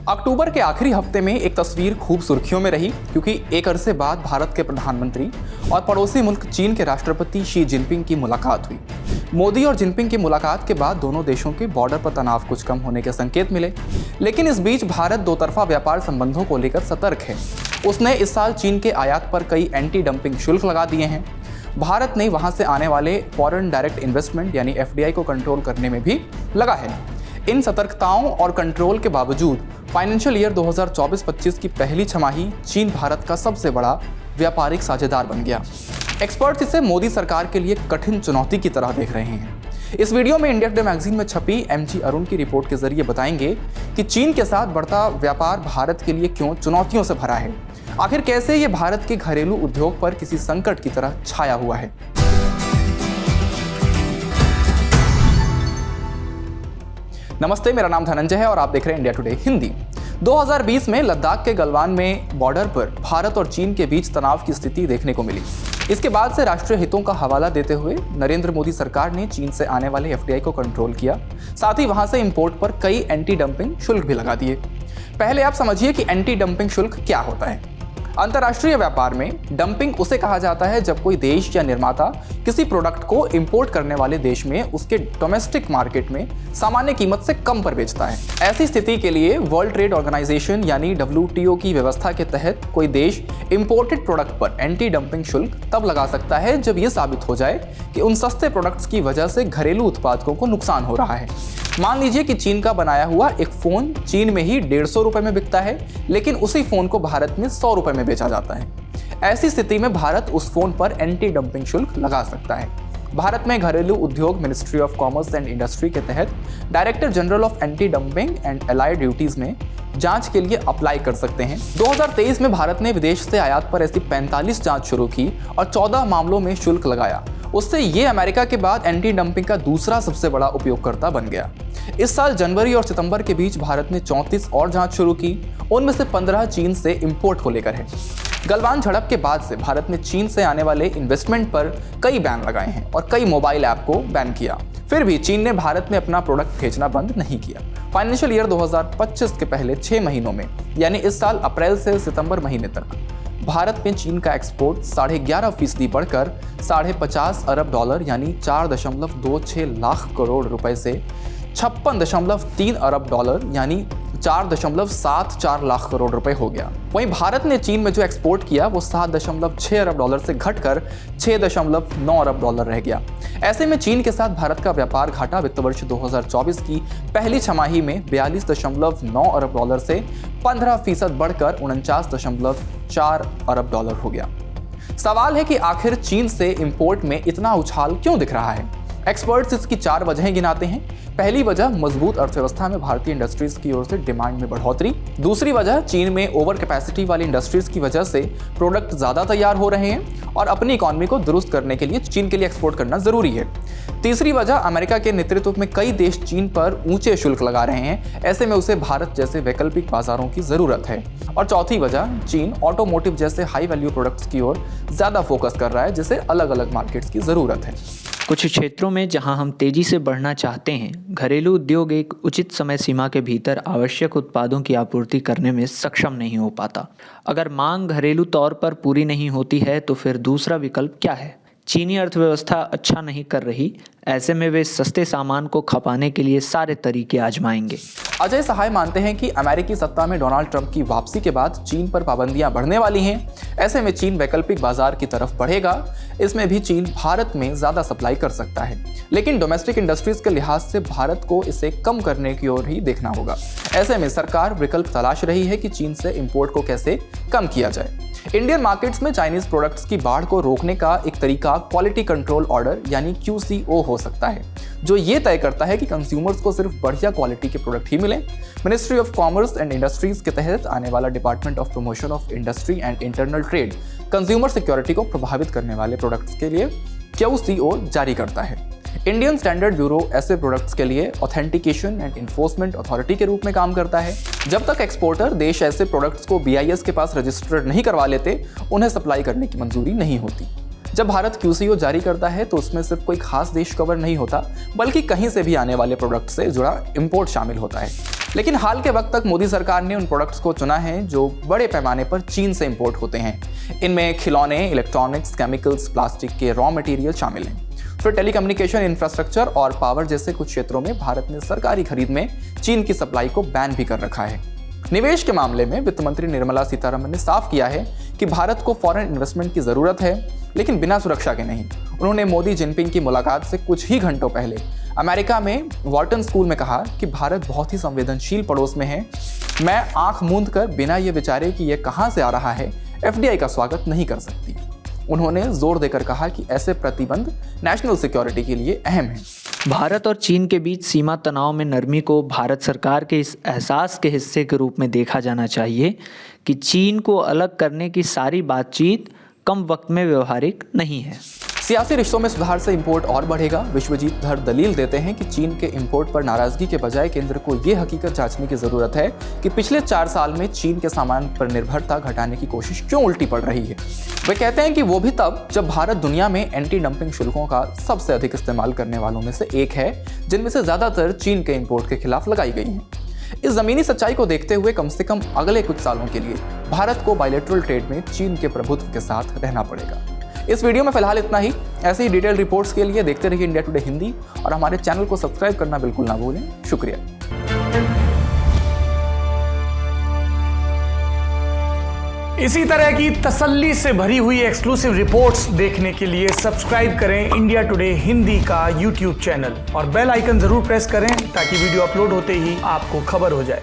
अक्टूबर के आखिरी हफ्ते में एक तस्वीर खूब सुर्खियों में रही क्योंकि एक अरसे बाद भारत के प्रधानमंत्री और पड़ोसी मुल्क चीन के राष्ट्रपति शी जिनपिंग की मुलाकात हुई। मोदी और जिनपिंग की मुलाकात के बाद दोनों देशों के बॉर्डर पर तनाव कुछ कम होने के संकेत मिले, लेकिन इस बीच भारत दो तरफा व्यापार संबंधों को लेकर सतर्क है। उसने इस साल चीन के आयात पर कई एंटी डंपिंग शुल्क लगा दिए हैं। भारत ने वहां से आने वाले फॉरेन डायरेक्ट इन्वेस्टमेंट यानी FDI को कंट्रोल करने में भी लगा है। इन सतर्कताओं और कंट्रोल के बावजूद फाइनेंशियल ईयर 2024-25 की पहली छमाही चीन भारत का सबसे बड़ा व्यापारिक साझेदार बन गया। एक्सपर्ट्स इसे मोदी सरकार के लिए कठिन चुनौती की तरह देख रहे हैं। इस वीडियो में इंडिया टुडे मैगजीन में छपी MG अरुण की रिपोर्ट के जरिए बताएंगे कि चीन के साथ बढ़ता व्यापार भारत के लिए क्यों चुनौतियों से भरा है। आखिर कैसे ये भारत के घरेलू उद्योग पर किसी संकट की तरह छाया हुआ है। नमस्ते, मेरा नाम धनंजय है और आप देख रहे हैं इंडिया टुडे हिंदी। 2020 में लद्दाख के गलवान में बॉर्डर पर भारत और चीन के बीच तनाव की स्थिति देखने को मिली। इसके बाद से राष्ट्रीय हितों का हवाला देते हुए नरेंद्र मोदी सरकार ने चीन से आने वाले FDI को कंट्रोल किया, साथ ही वहां से इंपोर्ट पर कई एंटी डंपिंग शुल्क भी लगा दिए। पहले आप समझिए कि एंटी डंपिंग शुल्क क्या होता है। अंतर्राष्ट्रीय व्यापार में डंपिंग उसे कहा जाता है जब कोई देश या निर्माता किसी प्रोडक्ट को इंपोर्ट करने वाले देश में उसके डोमेस्टिक मार्केट में सामान्य कीमत से कम पर बेचता है। ऐसी स्थिति के लिए वर्ल्ड ट्रेड ऑर्गेनाइजेशन यानी WTO की व्यवस्था के तहत कोई देश इंपोर्टेड प्रोडक्ट पर एंटी डंपिंग शुल्क तब लगा सकता है जब यह साबित हो जाए कि उन सस्ते प्रोडक्ट्स की वजह से घरेलू उत्पादकों को नुकसान हो रहा है। मान लीजिए कि चीन का बनाया हुआ एक फोन चीन में ही 150 रुपए में बिकता है, लेकिन उसी फोन को भारत में 100 रुपए में बेचा जाता है। ऐसी स्थिति में भारत उस फोन पर एंटी डंपिंग शुल्क लगा सकता है। भारत में घरेलू उद्योग ministry of commerce and industry के तहत director general of anti dumping and allied duties में जांच के लिए अप्लाई कर सकते हैं। 2023 में भारत ने विदेश से आयात पर ऐसी 45 जांच शुरू की और 14 मामलों में शुल्क लगाया। उससे ये अमेरिका के बाद एंटी डंपिंग का दूसरा सबसे बड़ा उपयोगकर्ता बन गया। इस साल जनवरी और सितंबर के बीच भारत ने 34 और जांच शुरू की, उनमें से 15 चीन से इंपोर्ट को लेकर है। गलवान झड़प के बाद से भारत ने चीन से आने वाले इन्वेस्टमेंट पर कई बैन लगाए हैं और कई मोबाइल ऐप को बैन किया। फिर भी चीन ने भारत में अपना प्रोडक्ट भेजना बंद नहीं किया। फाइनेंशियल ईयर 2025 के पहले 6 महीनों में यानी इस साल अप्रैल से सितंबर महीने तक भारत में चीन का एक्सपोर्ट 11.5% बढ़कर $50 अरब यानी 4.26 लाख करोड़ रुपए से 56.3 अरब यानी 4.74 लाख करोड़ रुपए हो गया। वहीं भारत ने चीन में जो एक्सपोर्ट किया वो 7.6 अरब से घटकर 6.9 अरब रह गया। ऐसे में चीन के साथ भारत का व्यापार घाटा वित्त वर्ष 2024 की पहली छमाही में 42.9 अरब से 15% बढ़कर 49.4 अरब हो गया। सवाल है कि आखिर चीन से इंपोर्ट में इतना उछाल क्यों दिख रहा है। एक्सपर्ट्स इसकी 4 वजहें गिनाते हैं। पहली वजह मजबूत अर्थव्यवस्था में भारतीय इंडस्ट्रीज की ओर से डिमांड में बढ़ोतरी। दूसरी वजह चीन में ओवर कैपेसिटी वाली इंडस्ट्रीज की वजह से प्रोडक्ट ज्यादा तैयार हो रहे हैं और अपनी इकोनॉमी को दुरुस्त करने के लिए चीन के लिए एक्सपोर्ट करना जरूरी है। तीसरी वजह अमेरिका के नेतृत्व में कई देश चीन पर ऊंचे शुल्क लगा रहे हैं, ऐसे में उसे भारत जैसे वैकल्पिक बाजारों की जरूरत है। और चौथी वजह चीन ऑटोमोटिव जैसे हाई वैल्यू प्रोडक्ट्स की ओर ज्यादा फोकस कर रहा है, जिसे अलग अलग मार्केट्स की जरूरत है। कुछ क्षेत्रों में जहां हम तेजी से बढ़ना चाहते हैं, घरेलू उद्योग एक उचित समय सीमा के भीतर आवश्यक उत्पादों की आपूर्ति करने में सक्षम नहीं हो पाता। अगर मांग घरेलू तौर पर पूरी नहीं होती है तो फिर दूसरा विकल्प क्या है? चीनी अर्थव्यवस्था अच्छा नहीं कर रही, ऐसे में वे सस्ते सामान को खपाने के लिए सारे तरीके आजमाएंगे। अजय सहाय मानते हैं कि अमेरिकी सत्ता में डोनाल्ड ट्रंप की वापसी के बाद चीन पर पाबंदियां बढ़ने वाली हैं। ऐसे में चीन वैकल्पिक बाजार की तरफ बढ़ेगा। इसमें भी चीन भारत में ज्यादा सप्लाई कर सकता है, लेकिन डोमेस्टिक इंडस्ट्रीज के लिहाज से भारत को इसे कम करने की ओर ही देखना होगा। ऐसे में सरकार विकल्प तलाश रही है कि चीन से इंपोर्ट को कैसे कम किया जाए। इंडियन मार्केट्स में चाइनीज प्रोडक्ट्स की बाढ़ को रोकने का एक तरीका क्वालिटी कंट्रोल ऑर्डर यानी QCO हो सकता है, जो ये तय करता है कि कंज्यूमर्स को सिर्फ बढ़िया क्वालिटी के प्रोडक्ट ही मिले। Ministry of commerce and industries के तहत आने वाला department of promotion of industry and internal trade consumer security को प्रभावित करने वाले प्रोडक्ट्स के लिए QCO जारी करता है। इंडियन स्टैंडर्ड ब्यूरो ऐसे प्रोडक्ट्स के लिए ऑथेंटिकेशन एंड इन्फोर्समेंट अथॉरिटी के रूप में काम करता है। जब तक एक्सपोर्टर देश ऐसे प्रोडक्ट्स को BIS के पास रजिस्टर्ड नहीं करवा लेते, उन्हें सप्लाई करने की मंजूरी नहीं होती। जब भारत QCO जारी करता है तो उसमें सिर्फ कोई खास देश कवर नहीं होता, बल्कि कहीं से भी आने वाले प्रोडक्ट से जुड़ा इंपोर्ट शामिल होता है। लेकिन हाल के वक्त तक मोदी सरकार ने उन प्रोडक्ट्स को चुना है जो बड़े पैमाने पर चीन से इंपोर्ट होते हैं। इनमें खिलौने, इलेक्ट्रॉनिक्स, केमिकल्स, प्लास्टिक के रॉ मटेरियल शामिल हैं। फिर टेलीकम्युनिकेशन इंफ्रास्ट्रक्चर और पावर जैसे कुछ क्षेत्रों में भारत ने सरकारी खरीद में चीन की सप्लाई को बैन भी कर रखा है। निवेश के मामले में वित्त मंत्री निर्मला सीतारमण ने साफ किया है कि भारत को फॉरेन इन्वेस्टमेंट की जरूरत है, लेकिन बिना सुरक्षा के नहीं। उन्होंने मोदी जिनपिंग की मुलाकात से कुछ ही घंटों पहले अमेरिका में वॉर्टन स्कूल में कहा कि भारत बहुत ही संवेदनशील पड़ोस में है। मैं आंख मूंद कर बिना ये विचारे कि यह कहां से आ रहा है, एफडीआई का स्वागत नहीं कर सकती। उन्होंने जोर देकर कहा कि ऐसे प्रतिबंध नेशनल सिक्योरिटी के लिए अहम हैं। भारत और चीन के बीच सीमा तनाव में नरमी को भारत सरकार के इस एहसास के हिस्से के रूप में देखा जाना चाहिए कि चीन को अलग करने की सारी बातचीत कम वक्त में व्यवहारिक नहीं है। सियासी रिश्तों में सुधार से इंपोर्ट और बढ़ेगा। विश्वजीत धर दलील देते हैं कि चीन के इंपोर्ट पर नाराजगी के बजाय केंद्र को ये हकीकत जांचने की जरूरत है कि पिछले 4 साल में चीन के सामान पर निर्भरता घटाने की कोशिश क्यों उल्टी पड़ रही है। वे कहते हैं कि वो भी तब जब भारत दुनिया में एंटी डंपिंग शुल्कों का सबसे अधिक इस्तेमाल करने वालों में से एक है, जिनमें से ज्यादातर चीन के इंपोर्ट के खिलाफ लगाई गई हैं। इस जमीनी सच्चाई को देखते हुए कम से कम अगले कुछ सालों के लिए भारत को बायलैटरल ट्रेड में चीन के प्रभुत्व के साथ रहना पड़ेगा। इस वीडियो में फिलहाल इतना ही। ऐसे ही डिटेल रिपोर्ट्स के लिए देखते रहिए इंडिया टुडे हिंदी और हमारे चैनल को सब्सक्राइब करना बिल्कुल ना भूलें। शुक्रिया। इसी तरह की तसल्ली से भरी हुई एक्सक्लूसिव रिपोर्ट्स देखने के लिए सब्सक्राइब करें इंडिया टुडे हिंदी का यूट्यूब चैनल और बेल आइकन जरूर प्रेस करें ताकि वीडियो अपलोड होते ही आपको खबर हो जाए।